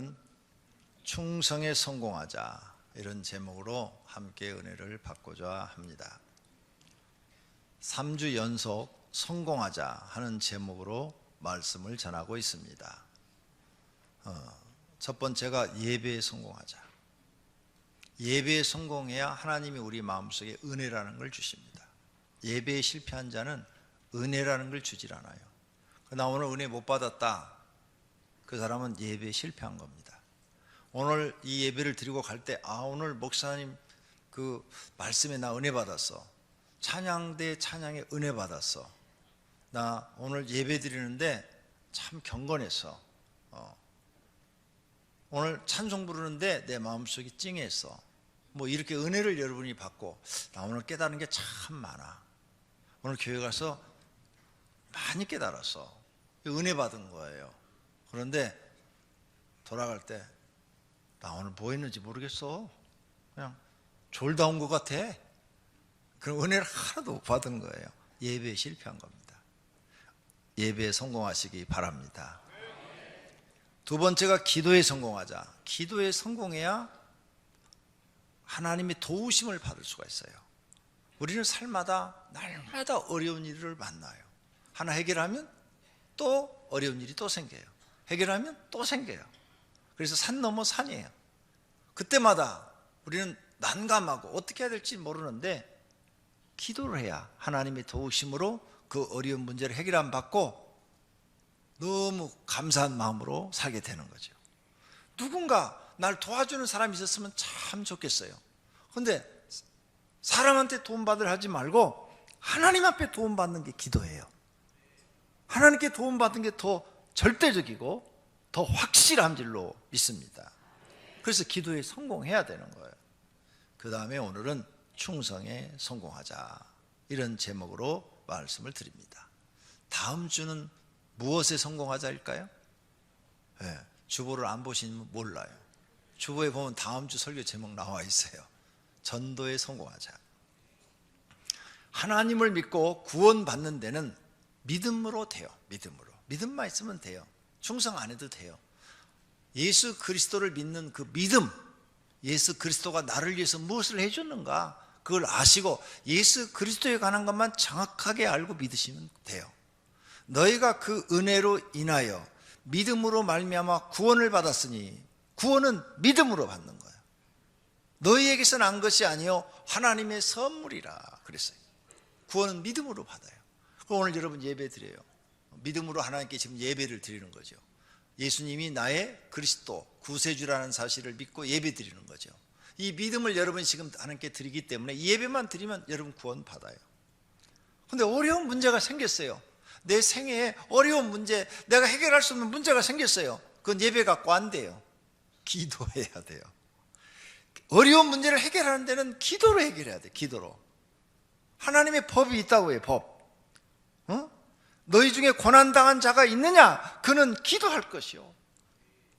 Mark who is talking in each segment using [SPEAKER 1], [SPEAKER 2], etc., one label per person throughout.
[SPEAKER 1] 오늘은 충성에 성공하자, 이런 제목으로 함께 은혜를 받고자 합니다. 3주 연속 성공하자 하는 제목으로 말씀을 전하고 있습니다. 첫 번째가 예배에 성공하자. 예배에 성공해야 하나님이 우리 마음속에 은혜라는 걸 주십니다. 예배에 실패한 자는 은혜라는 걸 주질 않아요. 나 오늘 은혜 못 받았다, 그 사람은 예배에 실패한 겁니다. 오늘 이 예배를 드리고 갈 때, 오늘 목사님 그 말씀에 나 은혜 받았어, 찬양대 찬양에 은혜 받았어, 나 오늘 예배 드리는데 참 경건했어, 오늘 찬송 부르는데 내 마음속이 찡했어, 뭐 이렇게 은혜를 여러분이 받고, 나 오늘 깨달은 게 참 많아, 오늘 교회 가서 많이 깨달았어, 은혜 받은 거예요. 그런데 돌아갈 때 나 오늘 뭐 했는지 모르겠어, 그냥 졸다 온 것 같아. 그럼 은혜를 하나도 못 받은 거예요. 예배에 실패한 겁니다. 예배에 성공하시기 바랍니다. 두 번째가 기도에 성공하자. 기도에 성공해야 하나님의 도우심을 받을 수가 있어요. 우리는 삶마다 날마다 어려운 일을 만나요. 하나 해결하면 또 어려운 일이 또 생겨요. 해결하면 또 생겨요. 그래서 산 넘어 산이에요. 그때마다 우리는 난감하고 어떻게 해야 될지 모르는데, 기도를 해야 하나님의 도우심으로 그 어려운 문제를 해결 안 받고 너무 감사한 마음으로 살게 되는 거죠. 누군가 날 도와주는 사람이 있었으면 참 좋겠어요. 그런데 사람한테 도움받으려 하지 말고 하나님 앞에 도움받는 게 기도예요. 하나님께 도움받은 게 더 절대적이고 더 확실한 줄로 믿습니다. 그래서 기도에 성공해야 되는 거예요. 그 다음에 오늘은 충성에 성공하자, 이런 제목으로 말씀을 드립니다. 다음 주는 무엇에 성공하자일까요? 주보를 안 보시면 몰라요. 주보에 보면 다음 주 설교 제목 나와 있어요. 전도에 성공하자. 하나님을 믿고 구원받는 데는 믿음으로 돼요. 믿음만 있으면 돼요. 충성 안 해도 돼요. 예수 그리스도를 믿는 그 믿음, 예수 그리스도가 나를 위해서 무엇을 해줬는가, 그걸 아시고 예수 그리스도에 관한 것만 정확하게 알고 믿으시면 돼요. 너희가 그 은혜로 인하여 믿음으로 말미암아 구원을 받았으니, 구원은 믿음으로 받는 거예요. 너희에게서 난 것이 아니요 하나님의 선물이라 그랬어요. 구원은 믿음으로 받아요. 오늘 여러분 예배 드려요. 믿음으로 하나님께 지금 예배를 드리는 거죠. 예수님이 나의 그리스도 구세주라는 사실을 믿고 예배 드리는 거죠. 이 믿음을 여러분이 지금 하나님께 드리기 때문에 예배만 드리면 여러분 구원 받아요. 그런데 어려운 문제가 생겼어요. 내 생애에 어려운 문제, 내가 해결할 수 없는 문제가 생겼어요. 그건 예배 갖고 안 돼요. 기도해야 돼요. 어려운 문제를 해결하는 데는 기도로 해결해야 돼요. 기도로. 하나님의 법이 있다고 해요. 법. 너희 중에 고난당한 자가 있느냐? 그는 기도할 것이요.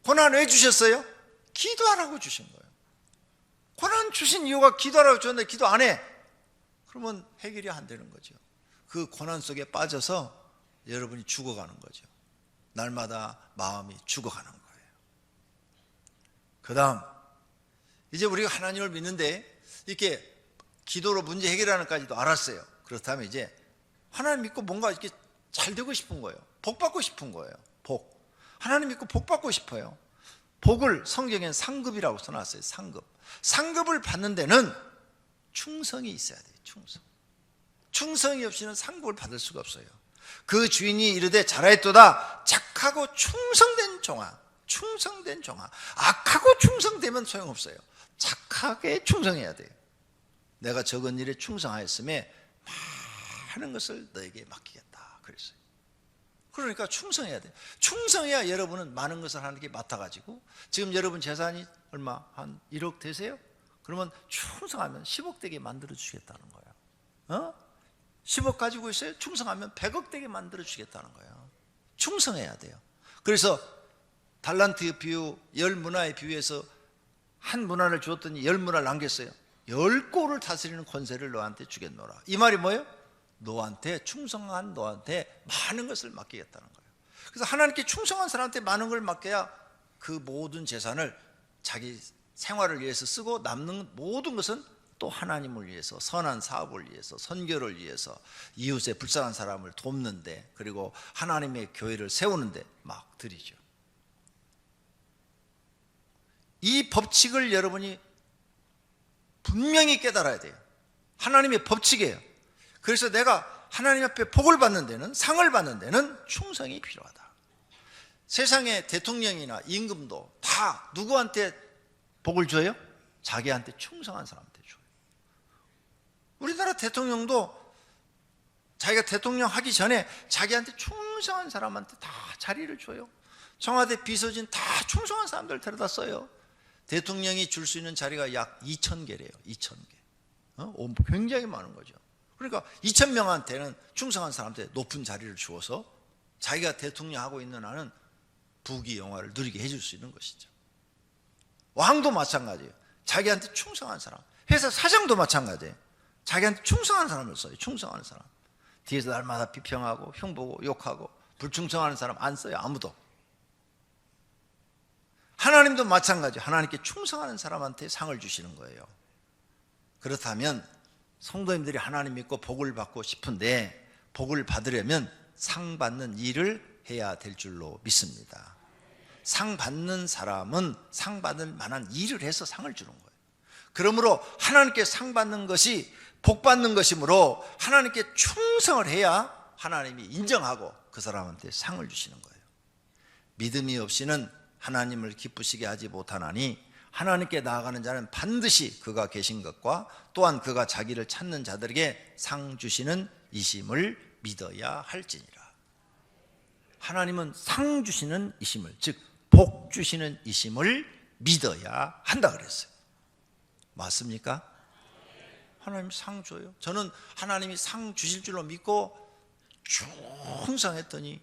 [SPEAKER 1] 고난 왜 주셨어요? 기도하라고 주신 거예요. 고난 주신 이유가 기도하라고 주셨는데 기도 안 해, 그러면 해결이 안 되는 거죠. 그 고난 속에 빠져서 여러분이 죽어가는 거죠. 날마다 마음이 죽어가는 거예요. 그 다음, 이제 우리가 하나님을 믿는데 이렇게 기도로 문제 해결하는 까지도 알았어요. 그렇다면 이제 하나님 믿고 뭔가 이렇게 잘 되고 싶은 거예요. 복 받고 싶은 거예요. 복. 하나님 믿고 복 받고 싶어요. 복을 성경엔 상급이라고 써놨어요. 상급. 상급을 받는 데는 충성이 있어야 돼요. 충성. 충성이 없이는 상급을 받을 수가 없어요. 그 주인이 이르되 잘하였도다, 착하고 충성된 종아. 충성된 종아. 악하고 충성되면 소용없어요. 착하게 충성해야 돼요. 내가 적은 일에 충성하였음에 많은 것을 너에게 맡기겠다 그랬어요. 그러니까 충성해야 돼요. 충성해야 여러분은 많은 것을 하나님께 맡아가지고, 지금 여러분 재산이 얼마? 한 1억 되세요? 그러면 충성하면 10억 되게 만들어 주겠다는 거예요. 10억 가지고 있어요? 충성하면 100억 되게 만들어 주겠다는 거예요. 충성해야 돼요. 그래서 달란트 비유, 10문화의 비유에서 한 문화를 주었더니 10문화를 남겼어요. 10골을 다스리는 권세를 너한테 주겠노라. 이 말이 뭐예요? 너한테 충성한 너한테 많은 것을 맡기겠다는 거예요. 그래서 하나님께 충성한 사람한테 많은 걸 맡겨야 그 모든 재산을 자기 생활을 위해서 쓰고 남는 모든 것은 또 하나님을 위해서, 선한 사업을 위해서, 선교를 위해서, 이웃의 불쌍한 사람을 돕는데, 그리고 하나님의 교회를 세우는데 막 드리죠. 이 법칙을 여러분이 분명히 깨달아야 돼요. 하나님의 법칙이에요. 그래서 내가 하나님 앞에 복을 받는 데는, 상을 받는 데는 충성이 필요하다. 세상의 대통령이나 임금도 다 누구한테 복을 줘요? 자기한테 충성한 사람한테 줘요. 우리나라 대통령도 자기가 대통령 하기 전에 자기한테 충성한 사람한테 다 자리를 줘요. 청와대 비서진 다 충성한 사람들 데려다 써요. 대통령이 줄 수 있는 자리가 약 2,000개래요. 2,000개. 굉장히 많은 거죠. 그러니까 2,000명한테는 충성한 사람한테 높은 자리를 주어서 자기가 대통령 하고 있는 한은 부귀 영화를 누리게 해줄 수 있는 것이죠. 왕도 마찬가지예요. 자기한테 충성한 사람. 회사 사장도 마찬가지예요. 자기한테 충성한 사람을 써요. 충성하는 사람. 뒤에서 날마다 비평하고 흉보고 욕하고 불충성하는 사람 안 써요. 아무도. 하나님도 마찬가지예요. 하나님께 충성하는 사람한테 상을 주시는 거예요. 그렇다면 성도님들이 하나님 믿고 복을 받고 싶은데 복을 받으려면 상 받는 일을 해야 될 줄로 믿습니다. 상 받는 사람은 상 받을 만한 일을 해서 상을 주는 거예요. 그러므로 하나님께 상 받는 것이 복 받는 것이므로 하나님께 충성을 해야 하나님이 인정하고 그 사람한테 상을 주시는 거예요. 믿음이 없이는 하나님을 기쁘시게 하지 못하나니 하나님께 나아가는 자는 반드시 그가 계신 것과 또한 그가 자기를 찾는 자들에게 상 주시는 이심을 믿어야 할지니라. 하나님은 상 주시는 이심을, 즉 복 주시는 이심을 믿어야 한다 그랬어요. 맞습니까? 하나님 상 줘요. 저는 하나님이 상 주실 줄로 믿고 충성했더니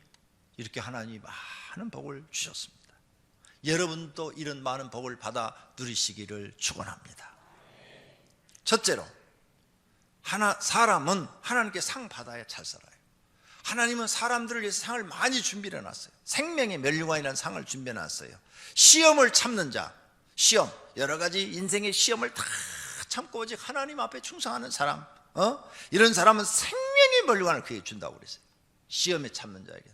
[SPEAKER 1] 이렇게 하나님이 많은 복을 주셨습니다. 여러분도 이런 많은 복을 받아 누리시기를 축원합니다. 첫째로, 사람은 하나님께 상 받아야 잘 살아요. 하나님은 사람들을 위해서 상을 많이 준비해 놨어요. 생명의 면류관이라는 상을 준비해 놨어요. 시험을 참는 자, 시험, 여러 가지 인생의 시험을 다 참고 오직 하나님 앞에 충성하는 사람, 이런 사람은 생명의 면류관을 그에게 준다고 그랬어요. 시험에 참는 자에게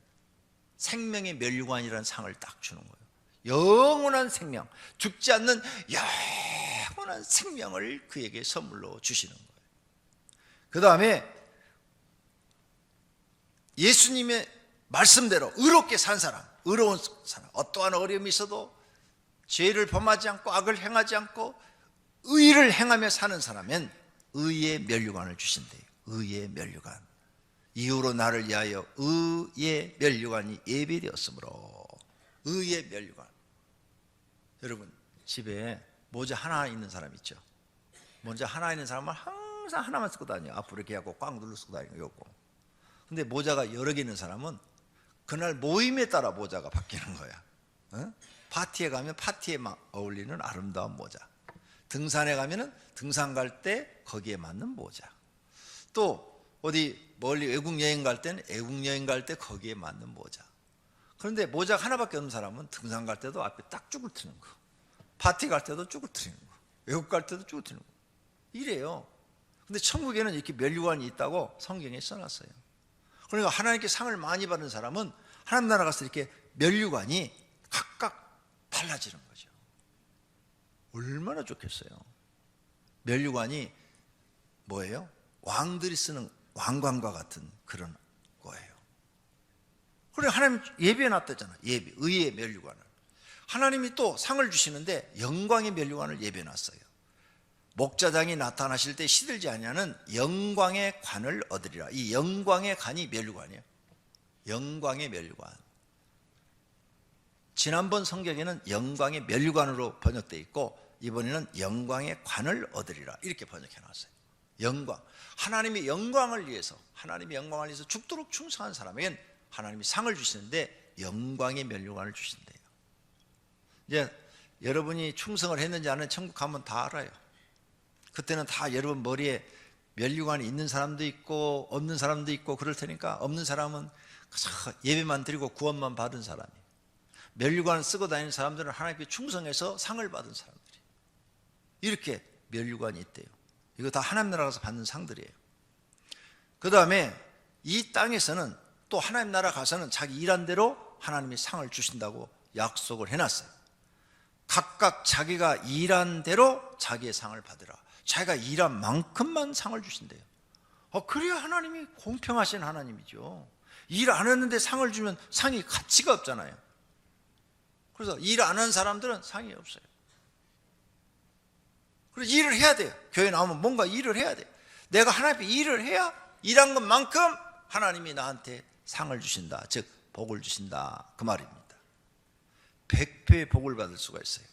[SPEAKER 1] 생명의 면류관이라는 상을 딱 주는 거예요. 영원한 생명, 죽지 않는 영원한 생명을 그에게 선물로 주시는 거예요. 그 다음에 예수님의 말씀대로 의롭게 산 사람, 의로운 사람, 어떠한 어려움이 있어도 죄를 범하지 않고 악을 행하지 않고 의를 행하며 사는 사람은 의의 면류관을 주신대요. 의의 면류관. 이후로 나를 위하여 의의 면류관이 예비되었으므로. 의의 면류관. 여러분 집에 모자 하나 있는 사람 있죠? 모자 하나 있는 사람은 항상 하나만 쓰고 다녀요. 앞으로 이렇게 하고 꽉 눌러 쓰고 다니고. 근데 모자가 여러 개 있는 사람은 그날 모임에 따라 모자가 바뀌는 거야. 파티에 가면 파티에 어울리는 아름다운 모자, 등산에 가면은 등산 갈 때 거기에 맞는 모자, 또 어디 멀리 외국 여행 갈 때는 외국 여행 갈 때 거기에 맞는 모자. 그런데 모자가 하나밖에 없는 사람은 등산 갈 때도 앞에 딱 쭈글트는 거, 파티 갈 때도 쭈글트는 거, 외국 갈 때도 쭈글트는 거, 이래요. 근데 천국에는 이렇게 면류관이 있다고 성경에 써놨어요. 그러니까 하나님께 상을 많이 받은 사람은 하나님 나라 가서 이렇게 면류관이 각각 달라지는 거죠. 얼마나 좋겠어요. 면류관이 뭐예요? 왕들이 쓰는 왕관과 같은 그런 거예요. 그래, 하나님 예비해 놨다잖아. 예비, 의의 면류관을. 하나님이 또 상을 주시는데 영광의 면류관을 예비해 놨어요. 목자장이 나타나실 때 시들지 아니하는 영광의 관을 얻으리라. 이 영광의 관이 면류관이에요. 영광의 면류관. 지난번 성경에는 영광의 면류관으로 번역되어 있고 이번에는 영광의 관을 얻으리라 이렇게 번역해 놨어요. 영광. 하나님의 영광을 위해서, 하나님의 영광을 위해서 죽도록 충성한 사람에겐 하나님이 상을 주시는데 영광의 면류관을 주신대요. 이제 여러분이 충성을 했는지 안 했는지 천국 가면 다 알아요. 그때는 다 여러분 머리에 면류관이 있는 사람도 있고 없는 사람도 있고 그럴 테니까, 없는 사람은 예배만 드리고 구원만 받은 사람이, 면류관 쓰고 다니는 사람들은 하나님께 충성해서 상을 받은 사람들이에요. 이렇게 면류관이 있대요. 이거 다 하나님 나라 가서 받는 상들이에요. 그 다음에 이 땅에서는 또 하나님 나라 가서는 자기 일한 대로 하나님이 상을 주신다고 약속을 해놨어요. 각각 자기가 일한 대로 자기의 상을 받으라. 자기가 일한 만큼만 상을 주신대요. 그래야 하나님이 공평하신 하나님이죠. 일 안 했는데 상을 주면 상이 가치가 없잖아요. 그래서 일 안 한 사람들은 상이 없어요. 그래서 일을 해야 돼요. 교회 나오면 뭔가 일을 해야 돼요. 내가 하나님께 일을 해야 일한 것만큼 하나님이 나한테 상을 주신다. 즉 복을 주신다. 그 말입니다. 100배의 복을 받을 수가 있어요.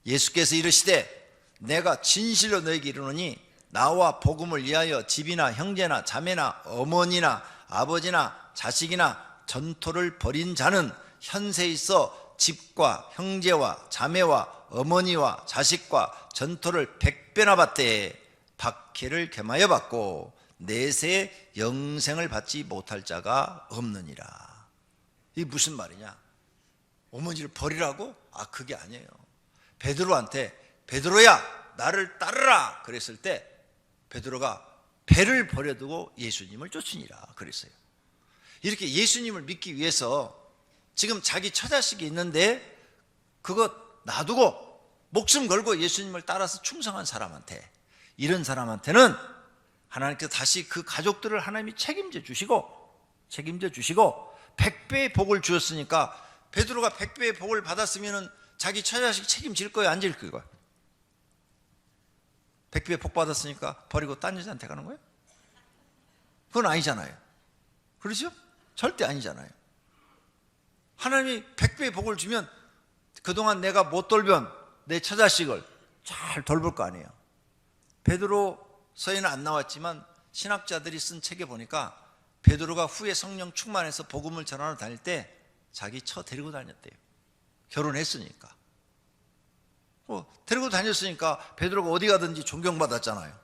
[SPEAKER 1] 예수께서 이르시되 내가 진실로 너에게 이르노니 나와 복음을 위하여 집이나 형제나 자매나 어머니나 아버지나 자식이나 전토를 벌인 자는 현세에 있어 집과 형제와 자매와 어머니와 자식과 전토를 100배나 받되 박해를 겸하여 받고 내세 영생을 받지 못할 자가 없느니라. 이게 무슨 말이냐? 어머니를 버리라고? 그게 아니에요. 베드로한테 베드로야 나를 따르라 그랬을 때 베드로가 배를 버려두고 예수님을 쫓으니라 그랬어요. 이렇게 예수님을 믿기 위해서 지금 자기 처자식이 있는데 그거 놔두고 목숨 걸고 예수님을 따라서 충성한 사람한테, 이런 사람한테는 하나님께서 다시 그 가족들을 하나님이 책임져 주시고 100배의 복을 주었으니까 베드로가 100배의 복을 받았으면 자기 처자식 책임질 거예요, 안 질 거예요? 100배의 복 받았으니까 버리고 딴 여자한테 가는 거예요? 그건 아니잖아요. 그렇죠? 절대 아니잖아요. 하나님이 100배의 복을 주면 그동안 내가 못 돌본 내 처자식을 잘 돌볼 거 아니에요. 베드로서에는 안 나왔지만 신학자들이 쓴 책에 보니까 베드로가 후에 성령 충만해서 복음을 전하러 다닐 때 자기 처 데리고 다녔대요. 결혼했으니까. 데리고 다녔으니까 베드로가 어디 가든지 존경받았잖아요.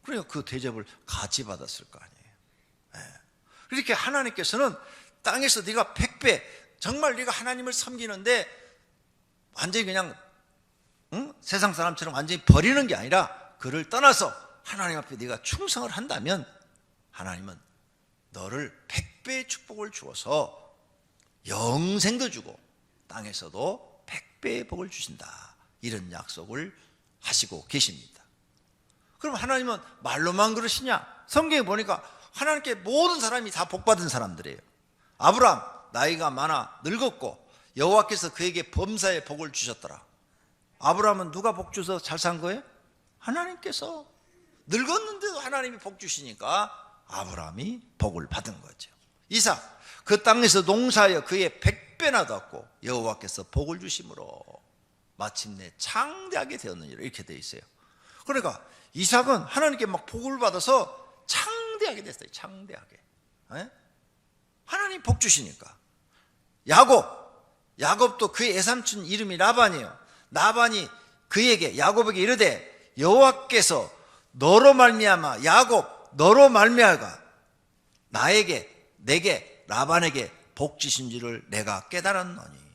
[SPEAKER 1] 그러니까 그 대접을 같이 받았을 거 아니에요. 이렇게 하나님께서는 땅에서 네가 100배, 정말 네가 하나님을 섬기는데 완전히 그냥 세상 사람처럼 완전히 버리는 게 아니라 그를 떠나서 하나님 앞에 네가 충성을 한다면 하나님은 너를 100배의 축복을 주어서 영생도 주고 땅에서도 100배의 복을 주신다. 이런 약속을 하시고 계십니다. 그럼 하나님은 말로만 그러시냐? 성경에 보니까 하나님께 모든 사람이 다 복받은 사람들이에요. 아브라함 나이가 많아 늙었고 여호와께서 그에게 범사의 복을 주셨더라. 아브라함은 누가 복 주서 잘 산 거예요? 하나님께서. 늙었는데도 하나님이 복 주시니까 아브라함이 복을 받은 거죠. 이삭 그 땅에서 농사하여 그의 100배나 더 여호와께서 복을 주심으로 마침내 창대하게 되었느니라, 이렇게 되어 있어요. 그러니까 이삭은 하나님께 막 복을 받아서 창대하게 됐어요. 창대하게. 하나님 복 주시니까. 야곱도 그의 애삼촌 이름이 라반이에요. 라반이 그에게 야곱에게 이르되 여호와께서 너로 말미암아 야곱 너로 말미암아 내게 라반에게 복 주신 줄을 내가 깨달았노니.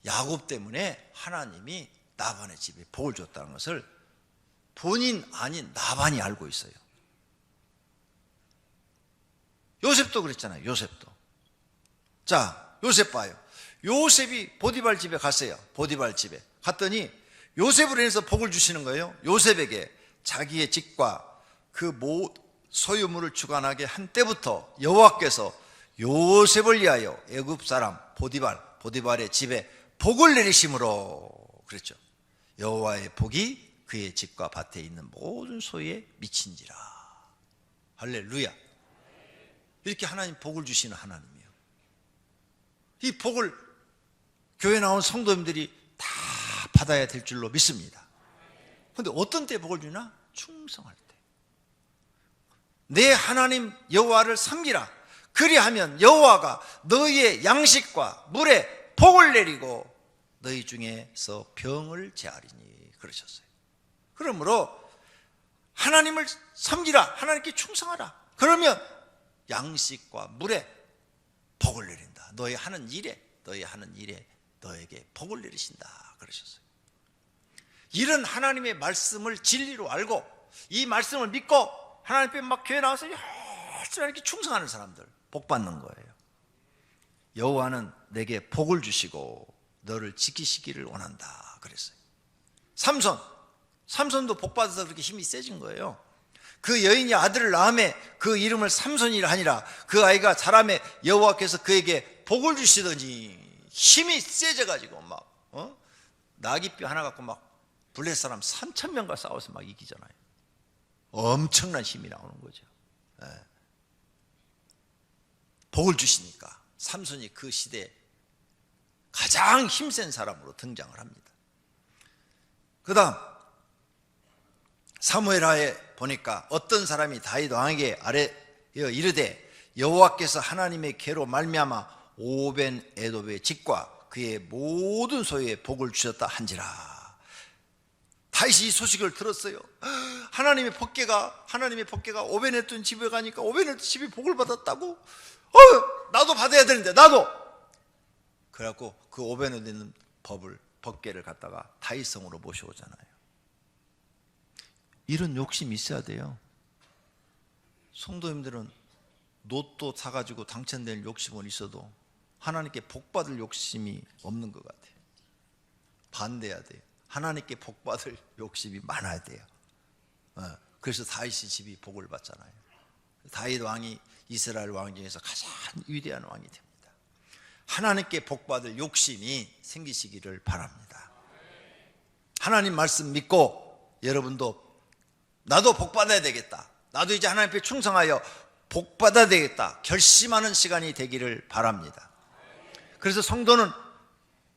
[SPEAKER 1] 야곱 때문에 하나님이 라반의 집에 복을 줬다는 것을 본인 아닌 라반이 알고 있어요. 요셉도 그랬잖아요. 요셉도. 자, 요셉 봐요. 요셉이 보디발 집에 갔어요. 보디발 집에 갔더니 요셉으로 인해서 복을 주시는 거예요. 요셉에게 자기의 집과 그 소유물을 주관하게 한 때부터 여호와께서 요셉을 위하여 애굽 사람 보디발의 집에 복을 내리심으로 그랬죠. 여호와의 복이 그의 집과 밭에 있는 모든 소유에 미친지라. 할렐루야. 이렇게 하나님 복을 주시는 하나님이에요. 이 복을 교회 나온 성도님들이 다 받아야 될 줄로 믿습니다. 그런데 어떤 때 복을 주나? 충성할 때. 내 하나님 여호와를 섬기라. 그리하면 여호와가 너희의 양식과 물에 복을 내리고 너희 중에서 병을 제하리니 그러셨어요. 그러므로 하나님을 섬기라. 하나님께 충성하라. 그러면 양식과 물에 복을 내린다. 너희 하는 일에 너에게 복을 내리신다 그러셨어요. 이런 하나님의 말씀을 진리로 알고 이 말씀을 믿고 하나님 앞에 막 교회 나와서 열심히 이렇게 충성하는 사람들 복 받는 거예요. 여호와는 내게 복을 주시고 너를 지키시기를 원한다 그랬어요. 삼손도 복 받아서 그렇게 힘이 세진 거예요. 그 여인이 아들을 낳음에 그 이름을 삼손이라 하니라. 그 아이가 자라매 여호와께서 그에게 복을 주시더니 힘이 세져가지고 막 나귀뼈 하나 갖고 막 블레셋 사람 3,000명과 싸워서 막 이기잖아요. 엄청난 힘이 나오는 거죠. 네. 복을 주시니까 삼손이 그 시대에 가장 힘센 사람으로 등장을 합니다. 그 다음 사무엘하에 보니까 어떤 사람이 다윗 왕에게 아뢰어 이르되 여호와께서 하나님의 계로 말미암아 오벤 에돔의 집과 그의 모든 소유에 복을 주셨다 한지라. 다윗이 이 소식을 들었어요. 하나님의 법궤가 오벤 에돔 집에 가니까 오벤 에돔 집이 복을 받았다고? 나도 받아야 되는데 나도. 그래갖고 그 오벤 에돔 법궤를 갖다가 다윗성으로 모셔오잖아요. 이런 욕심이 있어야 돼요. 성도님들은 로또 사가지고 당첨될 욕심은 있어도 하나님께 복받을 욕심이 없는 것 같아요. 반대해야 돼요. 하나님께 복받을 욕심이 많아야 돼요. 그래서 다윗의 집이 복을 받잖아요. 다윗 왕이 이스라엘 왕 중에서 가장 위대한 왕이 됩니다. 하나님께 복받을 욕심이 생기시기를 바랍니다. 하나님 말씀 믿고 여러분도 나도 복받아야 되겠다, 나도 이제 하나님 앞에 충성하여 복받아야 되겠다 결심하는 시간이 되기를 바랍니다. 그래서 성도는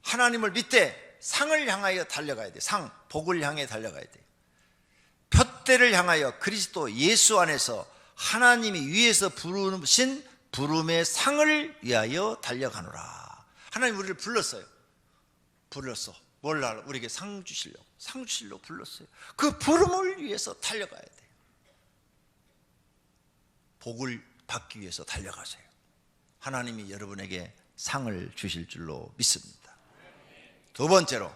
[SPEAKER 1] 하나님을 믿되 상을 향하여 달려가야 돼요. 복을 향해 달려가야 돼요. 표대를 향하여 그리스도 예수 안에서 하나님이 위에서 부르신 부름의 상을 위하여 달려가노라. 하나님 우리를 불렀어요. 뭘 우리에게 상 주시려고 불렀어요. 그 부름을 위해서 달려가야 돼요. 복을 받기 위해서 달려가세요. 하나님이 여러분에게 상을 주실 줄로 믿습니다. 두 번째로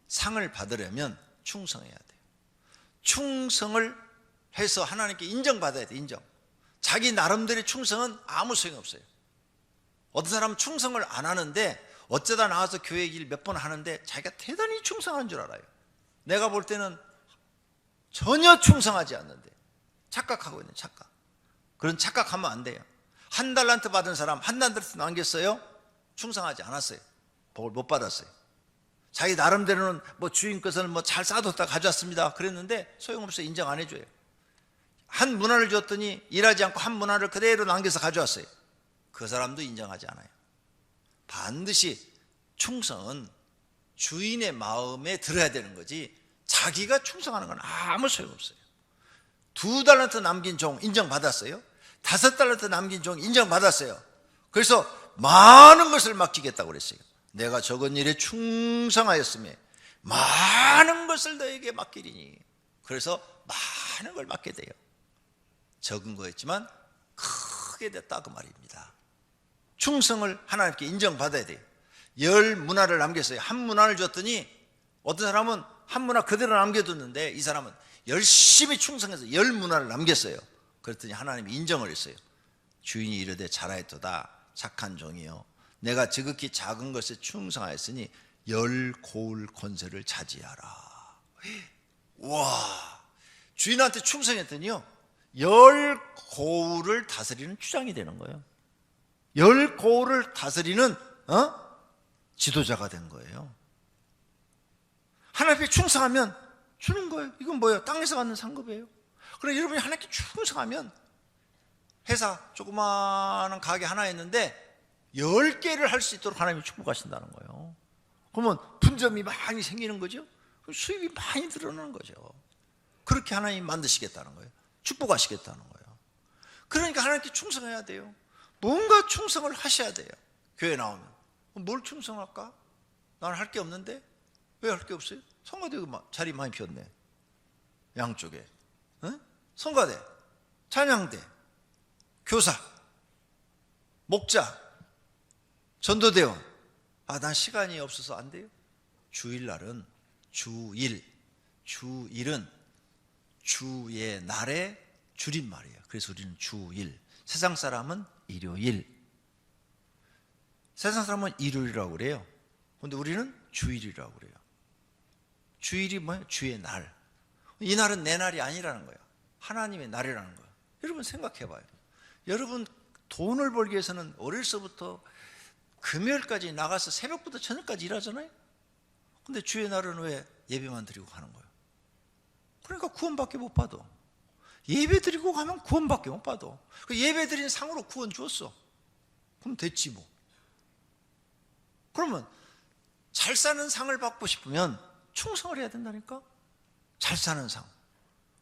[SPEAKER 1] 상을 받으려면 충성해야 돼요. 충성을 해서 하나님께 인정받아야 돼요. 인정. 자기 나름대로의 충성은 아무 소용이 없어요. 어떤 사람은 충성을 안 하는데 어쩌다 나와서 교회 일 몇 번 하는데 자기가 대단히 충성한 줄 알아요. 내가 볼 때는 전혀 충성하지 않는데 착각하고 있는 착각. 그런 착각하면 안 돼요. 한 달란트 받은 사람 한 달란트 남겼어요? 충성하지 않았어요. 복을 못 받았어요. 자기 나름대로는 주인 것을 잘 쌓아뒀다 가져왔습니다 그랬는데 소용없어요. 인정 안 해줘요. 한 문화를 줬더니 일하지 않고 한 문화를 그대로 남겨서 가져왔어요. 그 사람도 인정하지 않아요. 반드시 충성은 주인의 마음에 들어야 되는 거지 자기가 충성하는 건 아무 소용없어요. 2달란트 남긴 종 인정받았어요. 5달란트 남긴 종 인정받았어요. 그래서 많은 것을 맡기겠다고 그랬어요. 내가 적은 일에 충성하였으며 많은 것을 너에게 맡기리니. 그래서 많은 걸 맡게 돼요. 적은 거였지만 크게 됐다 그 말입니다. 충성을 하나님께 인정받아야 돼요. 10문화를 남겼어요. 한 문화를 줬더니 어떤 사람은 한 문화 그대로 남겨뒀는데 이 사람은 열심히 충성해서 10문화를 남겼어요. 그랬더니 하나님이 인정을 했어요. 주인이 이르되 잘하였도다 착한 종이요 내가 지극히 작은 것에 충성하였으니 10고을 권세를 차지하라. 와, 주인한테 충성했더니요 10고을을 다스리는 주장이 되는 거예요. 10고을을 다스리는 지도자가 된 거예요. 하나님 앞에 충성하면 주는 거예요. 이건 뭐예요? 땅에서 받는 상급이에요. 그럼 여러분이 하나님께 충성하면 회사 조그마한 가게 하나 있는데 10개를 할 수 있도록 하나님이 축복하신다는 거예요. 그러면 분점이 많이 생기는 거죠. 수입이 많이 늘어나는 거죠. 그렇게 하나님이 만드시겠다는 거예요. 축복하시겠다는 거예요. 그러니까 하나님께 충성해야 돼요. 뭔가 충성을 하셔야 돼요. 교회 나오면 뭘 충성할까? 나는 할 게 없는데. 왜 할 게 없어요? 성가대 자리 많이 비었네. 양쪽에 성가대, 찬양대, 교사, 목자, 전도대원, 난 시간이 없어서 안 돼요. 주일날은 주일은 주의 날의 줄임말이에요. 그래서 우리는 주일. 세상 사람은 일요일, 세상 사람은 일요일이라고 그래요. 그런데 우리는 주일이라고 그래요. 주일이 뭐예요? 주의 날. 이 날은 내 날이 아니라는 거예요. 하나님의 날이라는 거예요. 여러분 생각해 봐요. 여러분 돈을 벌기 위해서는 어려서부터 금요일까지 나가서 새벽부터 저녁까지 일하잖아요. 근데 주의 날은 왜 예배만 드리고 가는 거예요? 그러니까 구원밖에 못 받아. 예배 드리고 가면 구원밖에 못 받아. 그 예배 드린 상으로 구원 줬어. 그럼 됐지 뭐. 그러면 잘 사는 상을 받고 싶으면 충성을 해야 된다니까. 잘 사는 상.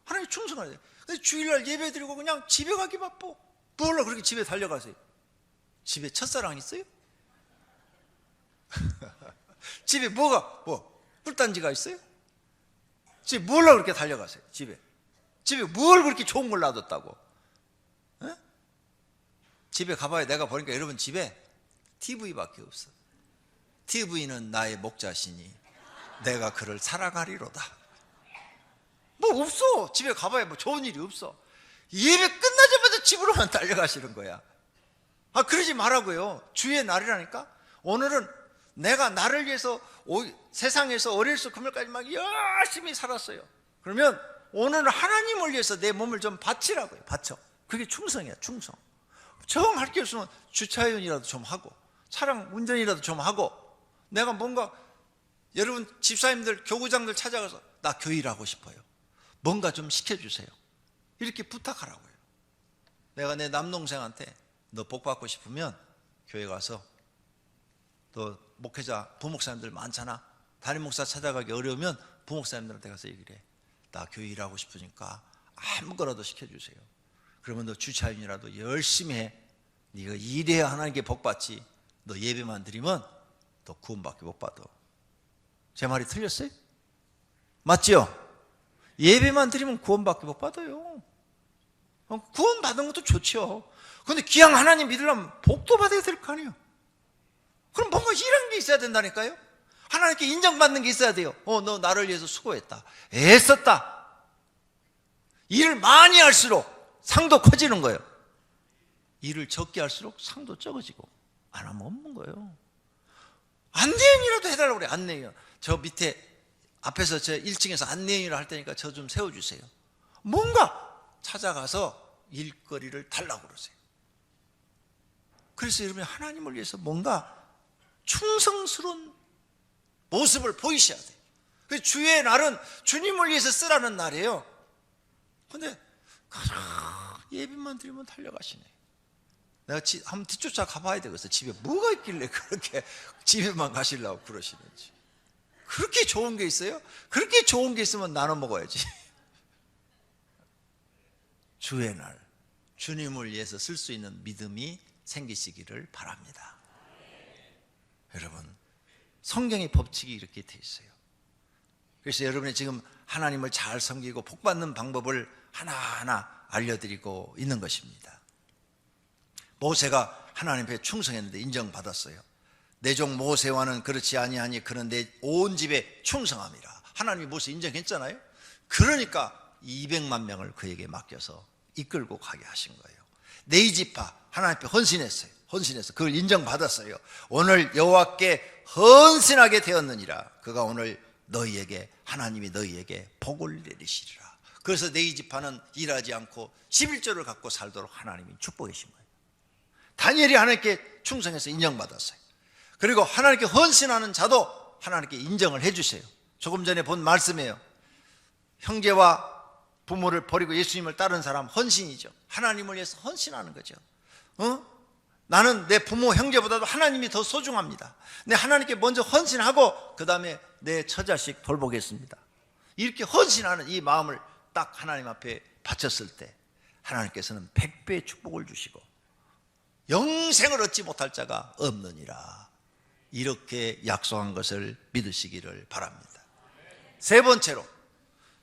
[SPEAKER 1] 하나님 충성을 해야 돼. 근데 주일날 예배 드리고 그냥 집에 가기 바빠. 뭘로 그렇게 집에 달려가세요? 집에 첫사랑 있어요? 집에 꿀단지가 있어요? 집에 뭘로 그렇게 달려가세요? 집에 뭘 그렇게 좋은 걸 놔뒀다고? 에? 집에 가봐야 내가 보니까 여러분 집에 TV밖에 없어. TV는 나의 목자시니 내가 그를 살아가리로다. 뭐 없어. 집에 가봐야 뭐 좋은 일이 없어. 예배 끝나자마자 집으로만 달려가시는 거야. 그러지 말라고요. 주의 날이라니까. 오늘은 내가 나를 위해서 세상에서 월요일부터 금요일까지 막 열심히 살았어요. 그러면 오늘은 하나님을 위해서 내 몸을 좀 바치라고요. 바쳐. 그게 충성이야. 충성. 정 할 게 없으면 주차위원이라도 좀 하고 차량 운전이라도 좀 하고, 내가 뭔가 여러분 집사님들 교구장들 찾아가서 나 교일하고 싶어요. 뭔가 좀 시켜주세요. 이렇게 부탁하라고요. 내가 내 남동생한테 너 복 받고 싶으면 교회 가서, 또 목회자 부목사님들 많잖아. 담임 목사 찾아가기 어려우면 부목사님들한테 가서 얘기를 해. 나 교회 일하고 싶으니까 아무거나도 시켜주세요. 그러면 너 주차인이라도 열심히 해. 네가 일해야 하나님께 복 받지. 너 예배만 드리면 너 구원밖에 못 받아. 제 말이 틀렸어요? 맞죠? 예배만 드리면 구원밖에 못 받아요. 구원 받은 것도 좋죠. 그런데 귀한 하나님 믿으려면 복도 받아야 될 거 아니에요. 그럼 뭔가 이런 게 있어야 된다니까요. 하나님께 인정받는 게 있어야 돼요. 너 나를 위해서 수고했다, 애썼다. 일을 많이 할수록 상도 커지는 거예요. 일을 적게 할수록 상도 적어지고, 안 하면 없는 거예요. 안내인이라도 해달라고 그래. 안내인. 저 밑에 앞에서 저 1층에서 안내인을 할 테니까 저 좀 세워주세요. 뭔가 찾아가서 일거리를 달라고 그러세요. 그래서 여러분이 하나님을 위해서 뭔가 충성스러운 모습을 보이셔야 돼요. 그래서 주의 날은 주님을 위해서 쓰라는 날이에요. 근데 예배만 드리면 달려가시네. 내가 한번 뒤쫓아 가봐야 되겠어. 집에 뭐가 있길래 그렇게 집에만 가시려고 그러시는지. 그렇게 좋은 게 있어요? 그렇게 좋은 게 있으면 나눠 먹어야지. 주의 날, 주님을 위해서 쓸 수 있는 믿음이 생기시기를 바랍니다. 여러분, 성경의 법칙이 이렇게 돼 있어요. 그래서 여러분이 지금 하나님을 잘 섬기고 복 받는 방법을 하나하나 알려드리고 있는 것입니다. 모세가 하나님 앞에 충성했는데 인정받았어요. 내 종 모세와는 그렇지 아니하니 그는 내 온 집에 충성함이라. 하나님이 모세 인정했잖아요. 그러니까 200만 명을 그에게 맡겨서 이끌고 가게 하신 거예요. 네이지파 하나님 앞에 헌신했어요. 헌신해서 그걸 인정받았어요. 오늘 여호와께 헌신하게 되었느니라. 그가 오늘 너희에게, 하나님이 너희에게 복을 내리시리라. 그래서 네이지파는 일하지 않고 11조를 갖고 살도록 하나님이 축복해 주신 거예요. 다니엘이 하나님께 충성해서 인정받았어요. 그리고 하나님께 헌신하는 자도 하나님께 인정을 해 주세요. 조금 전에 본 말씀이에요. 형제와 부모를 버리고 예수님을 따른 사람 헌신이죠. 하나님을 위해서 헌신하는 거죠. 나는 내 부모 형제보다도 하나님이 더 소중합니다. 내 하나님께 먼저 헌신하고 그 다음에 내 처자식 돌보겠습니다. 이렇게 헌신하는 이 마음을 딱 하나님 앞에 바쳤을 때 하나님께서는 100배의 축복을 주시고 영생을 얻지 못할 자가 없느니라. 이렇게 약속한 것을 믿으시기를 바랍니다. 세 번째로,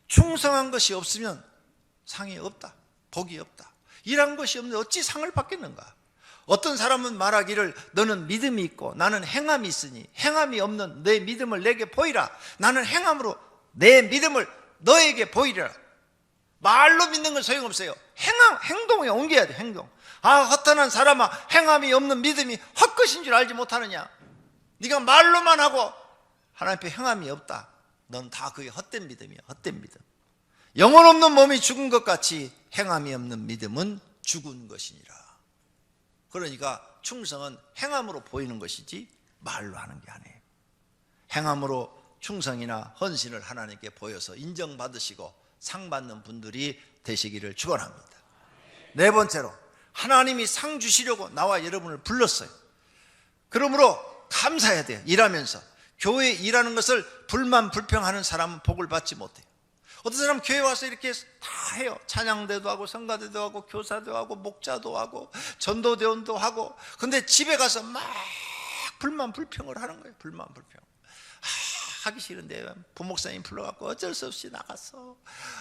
[SPEAKER 1] 충성한 것이 없으면 상이 없다, 복이 없다. 일한 것이 없는데 어찌 상을 받겠는가? 어떤 사람은 말하기를 너는 믿음이 있고 나는 행함이 있으니 행함이 없는 내 믿음을 내게 보이라. 나는 행함으로 내 믿음을 너에게 보이리라. 말로 믿는 건 소용없어요. 행동에 옮겨야 돼. 행동. 허탄한 사람아, 행함이 없는 믿음이 헛것인 줄 알지 못하느냐. 네가 말로만 하고 하나님 앞에 행함이 없다. 넌 다 그게 헛된 믿음이야. 헛된 믿음. 영혼 없는 몸이 죽은 것 같이 행함이 없는 믿음은 죽은 것이니라. 그러니까 충성은 행함으로 보이는 것이지 말로 하는 게 아니에요. 행함으로 충성이나 헌신을 하나님께 보여서 인정받으시고 상 받는 분들이 되시기를 축원합니다. 네 번째로, 하나님이 상 주시려고 나와 여러분을 불렀어요. 그러므로 감사해야 돼요. 일하면서 교회에 일하는 것을 불만 불평하는 사람은 복을 받지 못해요. 어떤 사람은 교회 와서 이렇게 다 해요. 찬양대도 하고 성가대도 하고 교사도 하고 목자도 하고 전도대원도 하고, 근데 집에 가서 막 불만 불평을 하는 거예요. 불만 불평. 하기 싫은데 부목사님 불러갖고 어쩔 수 없이 나갔어.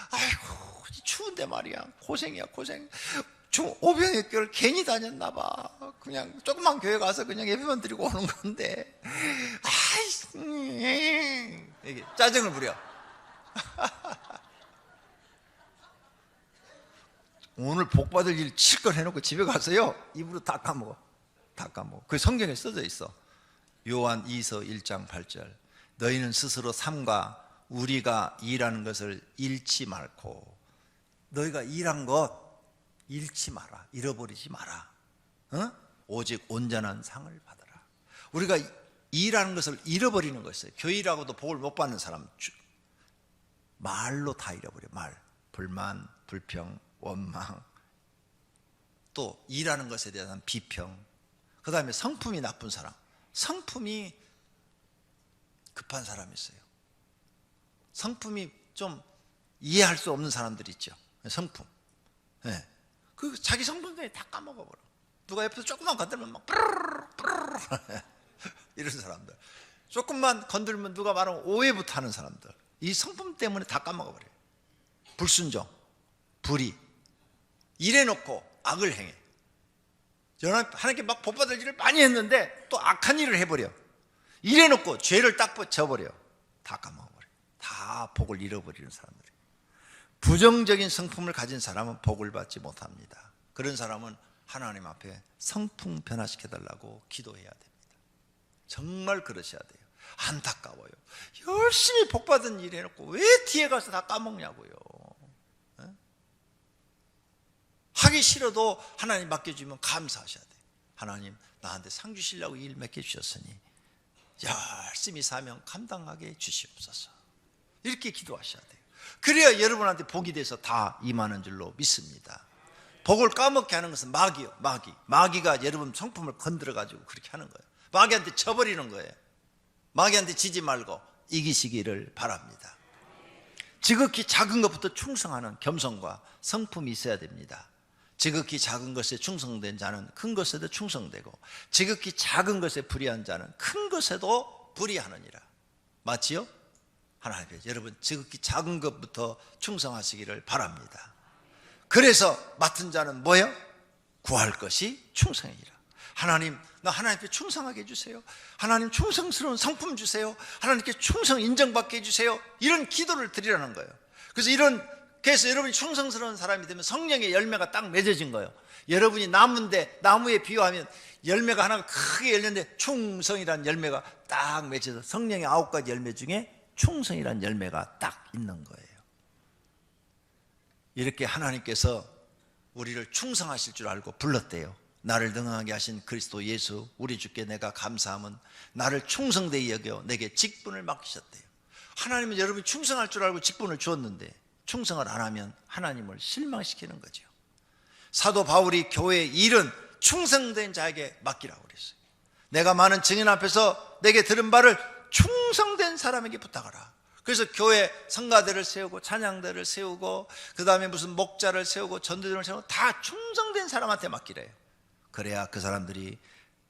[SPEAKER 1] 아이고 추운데 말이야. 고생이야 고생. 오병이교를 괜히 다녔나 봐. 그냥 조그만 교회 가서 그냥 예배만 드리고 오는 건데 이게 짜증을 부려. 오늘 복 받을 일 실컷 해놓고 집에 가서요 입으로 다 까먹어. 다 까먹어. 그 성경에 써져 있어. 요한 2서 1장 8절. 너희는 스스로 삼가 우리가 일하는 것을 잃지 말고. 너희가 일한 것 잃지 마라. 잃어버리지 마라. 오직 온전한 상을 받아라. 우리가 일하는 것을 잃어버리는 것이에요. 교회라고도 복을 못 받는 사람 말로 다 잃어버려. 말, 불만, 불평, 원망, 또 일하는 것에 대한 비평. 그 다음에 성품이 나쁜 사람, 성품이 급한 사람이 있어요. 성품이 좀 이해할 수 없는 사람들이 있죠. 성품. 네. 그 자기 성품까지 다 까먹어버려. 누가 옆에서 조금만 건들면 막 이런 사람들. 조금만 건들면 누가 말하면 오해부터 하는 사람들. 이 성품 때문에 다 까먹어버려요. 불순종, 불의, 일해놓고 악을 행해. 하나님께 막 복받을 일을 많이 했는데 또 악한 일을 해버려. 일해놓고 죄를 딱 져버려. 다 까먹어버려. 다 복을 잃어버리는 사람들이에요. 부정적인 성품을 가진 사람은 복을 받지 못합니다. 그런 사람은 하나님 앞에 성품 변화시켜달라고 기도해야 됩니다. 정말 그러셔야 돼요. 안타까워요. 열심히 복받은 일 해놓고 왜 뒤에 가서 다 까먹냐고요. 네? 하기 싫어도 하나님 맡겨주면 감사하셔야 돼요. 하나님 나한테 상 주시려고 일 맡겨주셨으니 열심히 사명 감당하게 해주시옵소서. 이렇게 기도하셔야 돼요. 그래야 여러분한테 복이 돼서 다 임하는 줄로 믿습니다. 복을 까먹게 하는 것은 마귀요. 마귀가 여러분 성품을 건드려가지고 그렇게 하는 거예요. 마귀한테 져버리는 거예요. 마귀한테 지지 말고 이기시기를 바랍니다. 지극히 작은 것부터 충성하는 겸손과 성품이 있어야 됩니다. 지극히 작은 것에 충성된 자는 큰 것에도 충성되고 지극히 작은 것에 불의한 자는 큰 것에도 불의하느니라. 맞지요? 하나님, 여러분 지극히 작은 것부터 충성하시기를 바랍니다. 그래서 맡은 자는 뭐예요? 구할 것이 충성이라. 하나님, 나 하나님께 충성하게 해주세요. 하나님 충성스러운 성품 주세요. 하나님께 충성 인정받게 해주세요. 이런 기도를 드리라는 거예요. 그래서 여러분이 충성스러운 사람이 되면 성령의 열매가 딱 맺어진 거예요. 여러분이 나무인데 나무에 비유하면 열매가 하나가 크게 열렸는데 충성이라는 열매가 딱 맺어서 성령의 9가지 열매 중에 충성이라는 열매가 딱 있는 거예요. 이렇게 하나님께서 우리를 충성하실 줄 알고 불렀대요. 나를 능하게 하신 그리스도 예수 우리 주께 내가 감사함은 나를 충성되이 여겨 내게 직분을 맡기셨대요. 하나님은 여러분이 충성할 줄 알고 직분을 주었는데 충성을 안 하면 하나님을 실망시키는 거죠. 사도 바울이 교회의 일은 충성된 자에게 맡기라고 그랬어요. 내가 많은 증인 앞에서 내게 들은 바를 충성된 사람에게 부탁하라. 그래서 교회 성가대를 세우고 찬양대를 세우고 그 다음에 무슨 목자를 세우고 전도전을 세우고 다 충성된 사람한테 맡기래요. 그래야 그 사람들이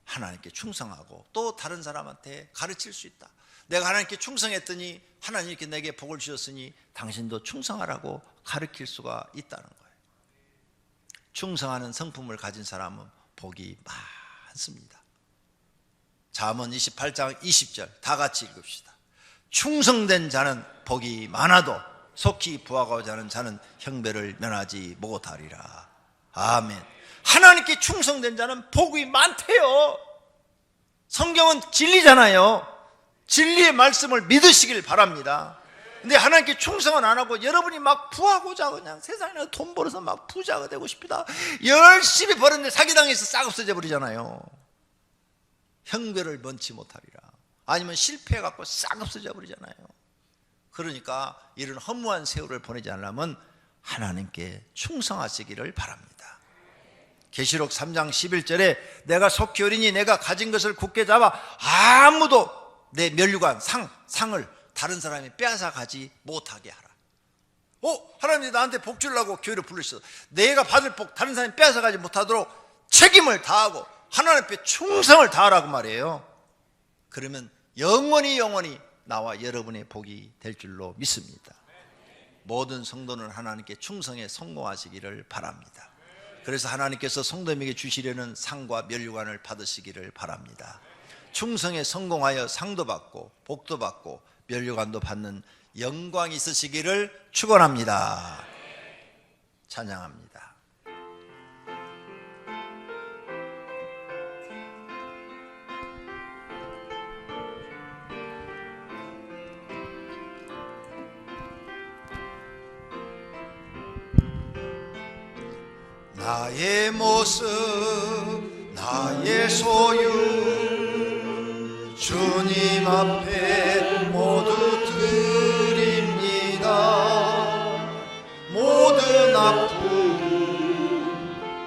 [SPEAKER 1] 하나님께 충성하고 또 다른 사람한테 가르칠 수 있다. 내가 하나님께 충성했더니 하나님께 내게 복을 주셨으니 당신도 충성하라고 가르칠 수가 있다는 거예요. 충성하는 성품을 가진 사람은 복이 많습니다. 잠언 28장 20절 다 같이 읽읍시다. 충성된 자는 복이 많아도 속히 부하고자 하는 자는 형벌을 면하지 못하리라. 아멘. 하나님께 충성된 자는 복이 많대요. 성경은 진리잖아요. 진리의 말씀을 믿으시길 바랍니다. 근데 하나님께 충성은 안 하고 여러분이 막 부하고자 그냥 세상에 돈 벌어서 막 부자가 되고 싶다, 열심히 벌었는데 사기당해서 싹 없어져 버리잖아요. 형벌을 면치 못하리라. 아니면 실패해갖고 싹 없어져 버리잖아요. 그러니까 이런 허무한 세월을 보내지 않으려면 하나님께 충성하시기를 바랍니다. 계시록 3장 11절에 내가 속히 오리니 내가 가진 것을 굳게 잡아 아무도 내 면류관 상을 다른 사람이 빼앗아 가지 못하게 하라. 하나님이 나한테 복 주려고 교회를 부르셨어. 내가 받을 복 다른 사람이 빼앗아 가지 못하도록 책임을 다하고 하나님 앞에 충성을 다하라고 말이에요. 그러면 영원히 나와 여러분의 복이 될 줄로 믿습니다. 모든 성도는 하나님께 충성에 성공하시기를 바랍니다. 그래서 하나님께서 성도에게 주시려는 상과 면류관을 받으시기를 바랍니다. 충성에 성공하여 상도 받고 복도 받고 면류관도 받는 영광이 있으시기를 축원합니다. 찬양합니다. 나의 모습 나의 소유 주님 앞에 모두 드립니다. 모든 아픔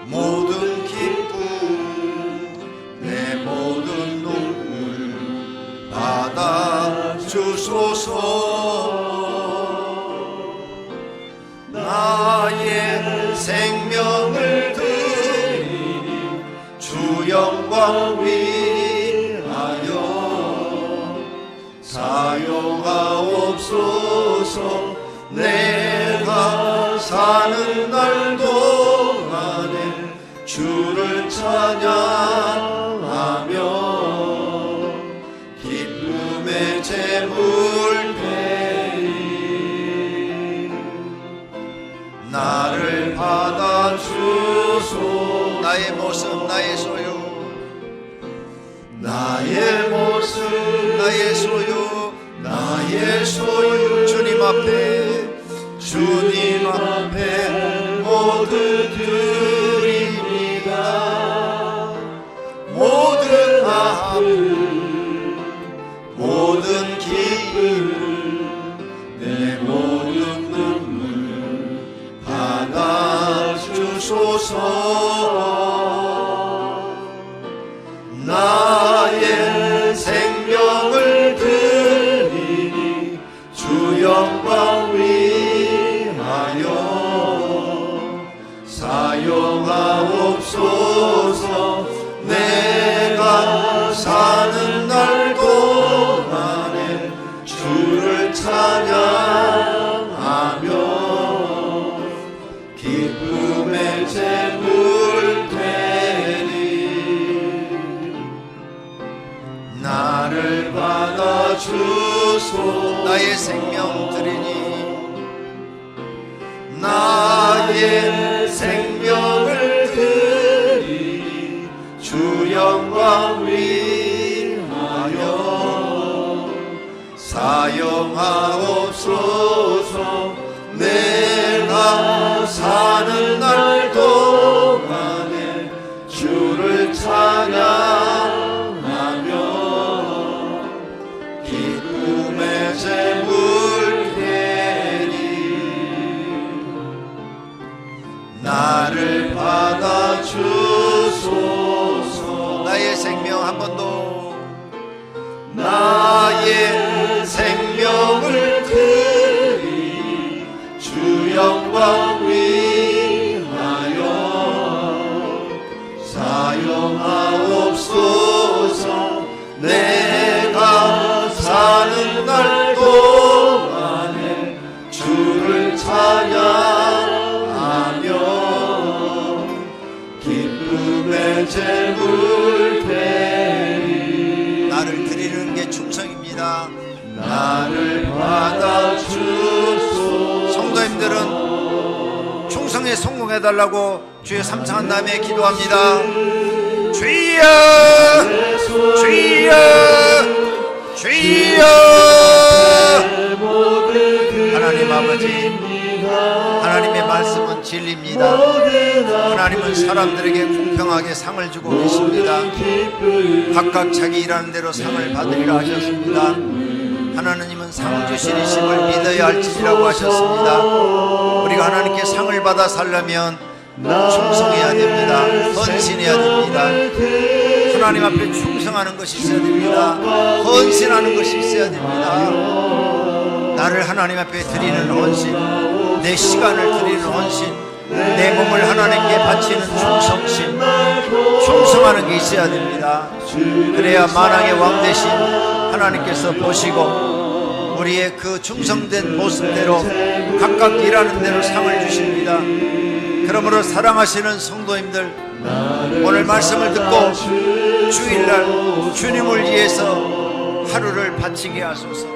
[SPEAKER 1] 모든 기쁨 내 모든 눈물 받아 주소서. 나의 생명을 드리니 주 영광 위하여 사용하옵소서. 내가 사는 날 동안에 주를 찬양하며 기쁨의 제물 나를 받아주소. 나의 모습 나의 소유 나의 모습 나의 소유 나의 소유 주님 앞에 모두 드립니다. 모든 아픔 모든 기쁨 내 모든 눈물 받아주소서. 나의 생명을 드리니 주 영광 위하여 사용하옵소서. 내가 사는 날 동안에 주를 찬양하며 기쁨의 제물 되리. 나를 받아주소. 나의 생명 드리니 나의 생명을 드리니 주 영광 위하여 사용하옵소서. 내가 사는 날 동안에 주를 찬양하며 기쁨의 제물 되리. 나를 받아주소서. 나의 생명 한 번 더. 나의 생명을 드리 주 영광 위 사람들은 충성에 성공해달라고 주여 삼창한 다음에 기도합니다. 주여 주여 주여. 하나님 아버지, 하나님의 말씀은 진리입니다. 하나님은 사람들에게 공평하게 상을 주고 계십니다. 각각 자기 일하는 대로 상을 받으리라 하셨습니다. 하나님은 상 주시리심을 믿어야 할지니라고 하셨습니다. 우리가 하나님께 상을 받아 살려면 충성해야 됩니다. 헌신해야 됩니다. 하나님 앞에 충성하는 것이 있어야 됩니다. 헌신하는 것이 있어야 됩니다. 나를 하나님 앞에 드리는 헌신, 내 시간을 드리는 헌신, 내 몸을 하나님께 바치는 충성심, 충성하는 게 있어야 됩니다. 그래야 만왕의 왕 대신 하나님께서 보시고 우리의 그 충성된 모습대로 각각 일하는 대로 상을 주십니다. 그러므로 사랑하시는 성도님들, 오늘 말씀을 듣고 주일날 주님을 위해서 하루를 바치게 하소서.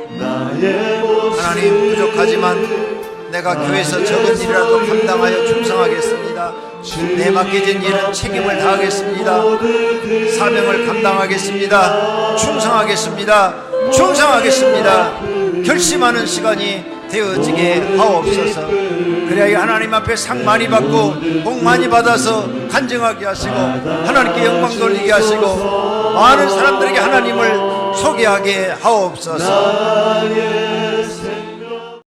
[SPEAKER 1] 하나님, 부족하지만 내가 교회에서 적은 일이라도 감당하여 충성하겠습니다. 내 맡겨진 일은 책임을 다하겠습니다. 사명을 감당하겠습니다. 충성하겠습니다. 충성하겠습니다. 결심하는 시간이 되어지게 하옵소서. 그래야 하나님 앞에 상 많이 받고 복 많이 받아서 간증하게 하시고 하나님께 영광 돌리게 하시고 많은 사람들에게 하나님을 소개하게 하옵소서.